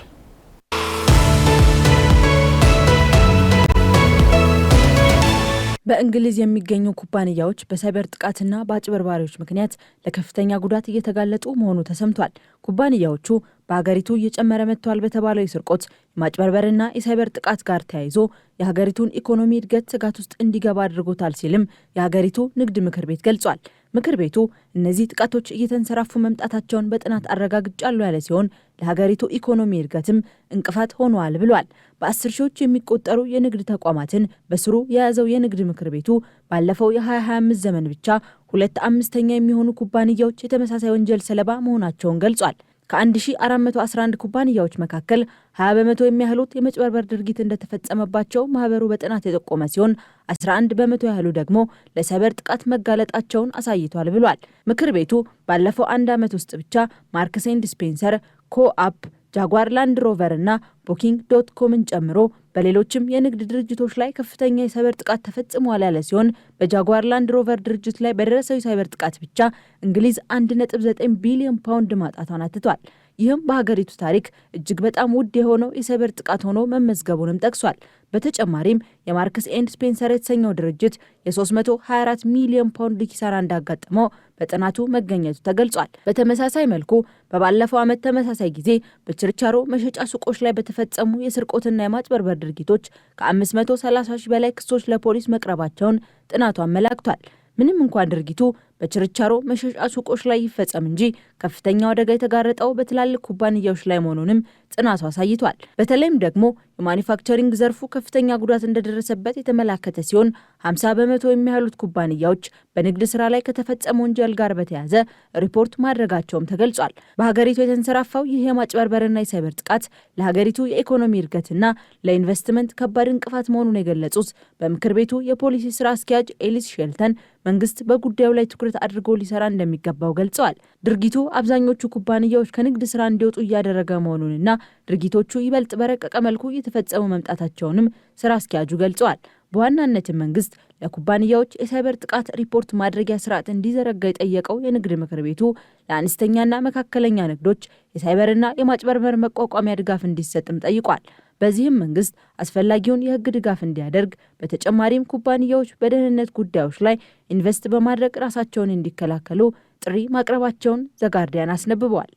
በእንግሊዝ የሚገኙ ኩባንያዎች በሳይበር ጥቃትና በአጭበርባሪዎች ምክንያት ለከፍተኛ ጉዳት እየተጋለጡ መሆኑ ተሰምቷል። ኩባንያዎቹ በሀገሪቱ እየጨመረ መጥቷል በተባለው የስርቆት የማጭበርበርና የሳይበር ጥቃት ጋር ተያይዞ የሀገሪቱን ኢኮኖሚ እድገት ስጋት ውስጥ እንዲገባ አድርጎታል ሲልም የሀገሪቱ ንግድ ምክር ቤት ገልጿል። ምክር ቤቱ እነዚህ ጥቃቶች እየተንሰራፉ መምጣታቸውን በጥናት አረጋግጫለሁ ያለ ሲሆን ለሀገሪቱ ኢኮኖሚ እድገትም እንቅፋት ሆነዋል ብሏል። በ10 ሺዎች የሚቆጠሩ የንግድ ተቋማትን በስሩ የያዘው የንግድ ምክር ቤቱ ባለፈው የ2025 ዘመን ብቻ 2/5 የሚሆኑ ኩባንያዎች የተመሳሳይ ወንጀል ሰለባ መሆናቸውን ገልጿል። ከ1411 ኩባንያዎች መካከል 20 በመቶ የሚያህሉት የመጭበርበር ድርጊት እንደተፈጸመባቸው ማህበሩ በጥናት የጠቆመ ሲሆን 11 በመቶ ያህሉ ደግሞ ለሳይበር ጥቃት መጋለጣቸውን አሳይቷል ብሏል። ምክር ቤቱ ባለፈው 1 ዓመት ውስጥ ብቻ ማርክስ ኤንድ ስፔንሰር፣ ኮአፕ፣ ጃጓር ላንድ ሮቨር እና ቡኪንግ.ኮምን ጨምሮ በሌሎችም የንግድ ድርጅቶች ላይ ከፍተኛ የሳይበር ጥቃት ተፈጽሟል ያለ ሲሆን በጃጓር ላንድ ሮቨር ድርጅት ላይ በደረሰው የሳይበር ጥቃት ብቻ እንግሊዝ 1.9 ቢሊዮን ፓውንድ ማጣቷን አትቷል። ይህም በሀገሪቱ ታሪክ እጅግ በጣም ውድ የሆነው የሳይበር ጥቃት ሆኖ መመዝገቡንም ጠቅሷል። በተጨማሪም የማርክስ ኤንድ ስፔንሰር የተሰኘው ድርጅት የ324 ሚሊዮን ፓውንድ ኪሳራ እንዳጋጠመው በጥናቱ መገኘቱ ተገልጿል። በተመሳሳይ መልኩ በባለፈው ዓመት ተመሳሳይ ጊዜ በችርቻሮ መሸጫ ሱቆች ላይ በተፈጸሙ የስርቆትና የማጭበርበር ድርጊቶች ከ530 ሺህ በላይ ክሶች ለፖሊስ መቅረባቸውን ጥናቱ አመላክቷል። ምንም እንኳን ድርጊቱ በችርቻሮ መሸጫ ሱቆች ላይ ይፈጸም እንጂ ከፍተኛ አደጋ የተጋረጠው በትላልቅ ኩባንያዎች ላይ መሆኑንም ጥናቱ አሳይቷል። በተለይም ደግሞ የማኒፋክቸሪንግ ዘርፉ ከፍተኛ ጉዳት እንደደረሰበት የተመላከተ ሲሆን 50 በመቶ የሚያህሉት ኩባንያዎች በንግድ ስራ ላይ ከተፈጸመ ወንጀል ጋር በተያያዘ ሪፖርት ማድረጋቸውም ተገልጿል። በሀገሪቱ የተንሰራፋው ይህ የማጭበርበርና የሳይበር ጥቃት ለሀገሪቱ የኢኮኖሚ እድገትና ለኢንቨስትመንት ከባድ እንቅፋት መሆኑን የገለጹት በምክር ቤቱ የፖሊሲ ስራ አስኪያጅ ኤሊስ ሼልተን መንግስት በጉዳዩ ላይ ትኩረት አድርጎ ሊሰራ እንደሚገባው ገልጸዋል። ድርጊቱ አብዛኞቹ ኩባንያዎች ከንግድ ስራ እንዲወጡ እያደረገ መሆኑንና ድርጊቶቹ ይበልጥ በረቀቀ መልኩ እየተፈጸሙ መምጣታቸውንም ስራ አስኪያጁ ገልጸዋል። በዋናነትም መንግስት ለኩባንያዎች የሳይበር ጥቃት ሪፖርት ማድረጊያ ስርዓት እንዲዘረጋ የጠየቀው የንግድ ምክር ቤቱ ለአነስተኛና መካከለኛ ንግዶች የሳይበርና የማጭበርበር መቋቋሚያ ድጋፍ እንዲሰጥም ጠይቋል። በዚህም መንግስት አስፈላጊውን የህግ ድጋፍ እንዲያደርግ፣ በተጨማሪም ኩባንያዎች በደህንነት ጉዳዮች ላይ ኢንቨስት በማድረግ ራሳቸውን እንዲከላከሉ ጥሪ ማቅረባቸውን ዘጋርዲያን አስነብበዋል።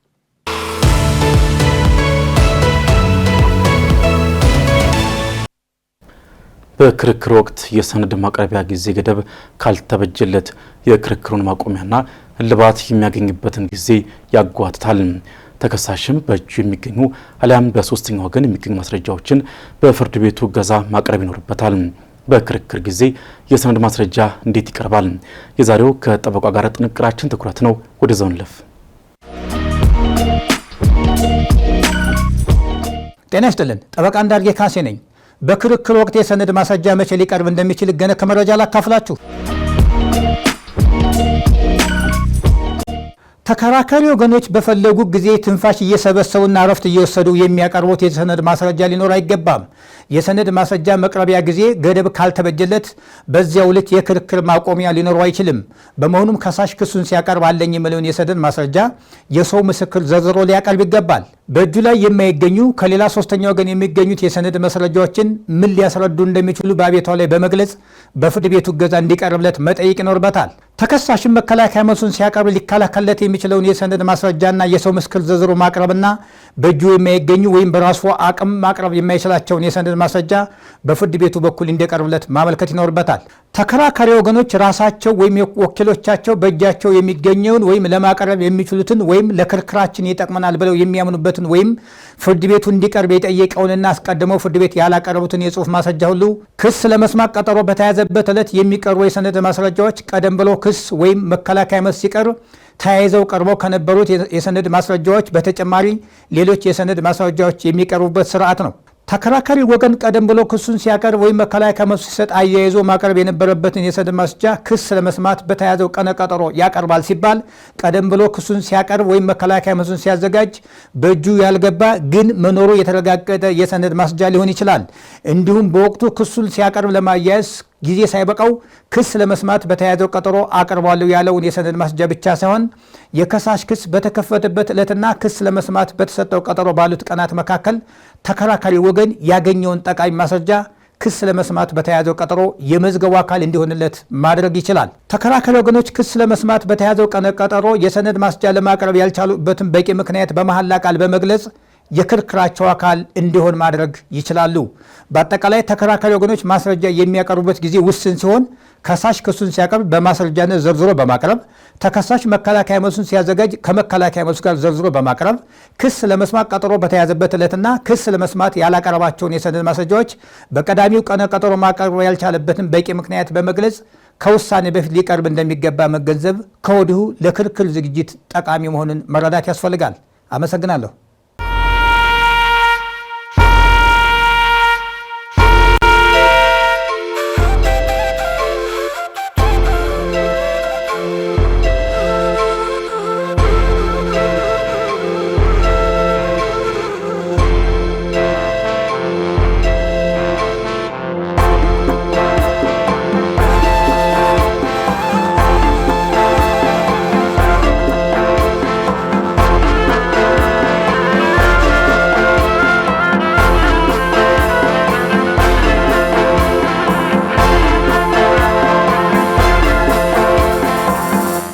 በክርክር ወቅት የሰነድ ማቅረቢያ ጊዜ ገደብ ካልተበጀለት የክርክሩን ማቆሚያና እልባት የሚያገኝበትን ጊዜ ያጓትታል። ተከሳሽም በእጁ የሚገኙ አሊያም በሶስተኛ ወገን የሚገኙ ማስረጃዎችን በፍርድ ቤቱ እገዛ ማቅረብ ይኖርበታል። በክርክር ጊዜ የሰነድ ማስረጃ እንዴት ይቀርባል? የዛሬው ከጠበቃ ጋር ጥንቅራችን ትኩረት ነው። ወደ ዛው እንለፍ። ጤና ይስጥልን። ጠበቃ እንዳርጌ ካሴ ነኝ። በክርክር ወቅት የሰነድ ማስረጃ መቼ ሊቀርብ እንደሚችል ገነ ከመረጃ ላካፍላችሁ። ተከራካሪ ወገኖች በፈለጉ ጊዜ ትንፋሽ እየሰበሰቡና እረፍት እየወሰዱ የሚያቀርቡት የሰነድ ማስረጃ ሊኖር አይገባም። የሰነድ ማስረጃ መቅረቢያ ጊዜ ገደብ ካልተበጀለት በዚያው ልክ የክርክር ማቆሚያ ሊኖረው አይችልም። በመሆኑም ከሳሽ ክሱን ሲያቀርብ አለኝ የሚለውን የሰነድ ማስረጃ የሰው ምስክር ዘርዝሮ ሊያቀርብ ይገባል። በእጁ ላይ የማይገኙ ከሌላ ሶስተኛ ወገን የሚገኙት የሰነድ ማስረጃዎችን ምን ሊያስረዱ እንደሚችሉ በአቤቷ ላይ በመግለጽ በፍርድ ቤቱ እገዛ እንዲቀርብለት መጠየቅ ይኖርበታል። ተከሳሽም መከላከያ መልሱን ሲያቀርብ ሊከላከልለት የሚችለውን የሰነድ ማስረጃና የሰው ምስክር ዘርዝሮ ማቅረብና በእጁ የማይገኙ ወይም በራሱ አቅም ማቅረብ የማይችላቸውን የሰነድ ማስረጃ በፍርድ ቤቱ በኩል እንዲቀርብለት ማመልከት ይኖርበታል። ተከራካሪ ወገኖች ራሳቸው ወይም ወኪሎቻቸው በእጃቸው የሚገኘውን ወይም ለማቅረብ የሚችሉትን ወይም ለክርክራችን ይጠቅመናል ብለው የሚያምኑበትን ወይም ፍርድ ቤቱ እንዲቀርብ የጠየቀውንና አስቀድመው ፍርድ ቤት ያላቀረቡትን የጽሁፍ ማስረጃ ሁሉ ክስ ለመስማት ቀጠሮ በተያዘበት ዕለት የሚቀርቡ የሰነድ ማስረጃዎች ቀደም ብሎ ክስ ወይም መከላከያ መልስ ሲቀርብ ተያይዘው ቀርበው ከነበሩት የሰነድ ማስረጃዎች በተጨማሪ ሌሎች የሰነድ ማስረጃዎች የሚቀርቡበት ስርዓት ነው። ተከራካሪ ወገን ቀደም ብሎ ክሱን ሲያቀርብ ወይም መከላከያ መልስ ሲሰጥ አያይዞ ማቅረብ የነበረበትን የሰነድ ማስረጃ ክስ ለመስማት በተያዘው ቀነ ቀጠሮ ያቀርባል ሲባል ቀደም ብሎ ክሱን ሲያቀርብ ወይም መከላከያ መልሱን ሲያዘጋጅ በእጁ ያልገባ ግን መኖሩ የተረጋገጠ የሰነድ ማስረጃ ሊሆን ይችላል። እንዲሁም በወቅቱ ክሱን ሲያቀርብ ለማያያዝ ጊዜ ሳይበቃው ክስ ለመስማት በተያዘው ቀጠሮ አቀርባለሁ ያለውን የሰነድ ማስረጃ ብቻ ሳይሆን የከሳሽ ክስ በተከፈተበት ዕለትና ክስ ለመስማት በተሰጠው ቀጠሮ ባሉት ቀናት መካከል ተከራካሪ ወገን ያገኘውን ጠቃሚ ማስረጃ ክስ ለመስማት በተያዘው ቀጠሮ የመዝገቡ አካል እንዲሆንለት ማድረግ ይችላል። ተከራካሪ ወገኖች ክስ ለመስማት በተያዘው ቀነ ቀጠሮ የሰነድ ማስረጃ ለማቅረብ ያልቻሉበትን በቂ ምክንያት በመሐላ ቃል በመግለጽ የክርክራቸው አካል እንዲሆን ማድረግ ይችላሉ። በአጠቃላይ ተከራካሪ ወገኖች ማስረጃ የሚያቀርቡበት ጊዜ ውስን ሲሆን ከሳሽ ክሱን ሲያቀርብ በማስረጃነት ዘርዝሮ በማቅረብ ተከሳሽ መከላከያ መልሱን ሲያዘጋጅ ከመከላከያ መልሱ ጋር ዘርዝሮ በማቅረብ ክስ ለመስማት ቀጠሮ በተያዘበት ዕለትና ክስ ለመስማት ያላቀረባቸውን የሰነድ ማስረጃዎች በቀዳሚው ቀነ ቀጠሮ ማቅረብ ያልቻለበትን በቂ ምክንያት በመግለጽ ከውሳኔ በፊት ሊቀርብ እንደሚገባ መገንዘብ ከወዲሁ ለክርክር ዝግጅት ጠቃሚ መሆኑን መረዳት ያስፈልጋል። አመሰግናለሁ።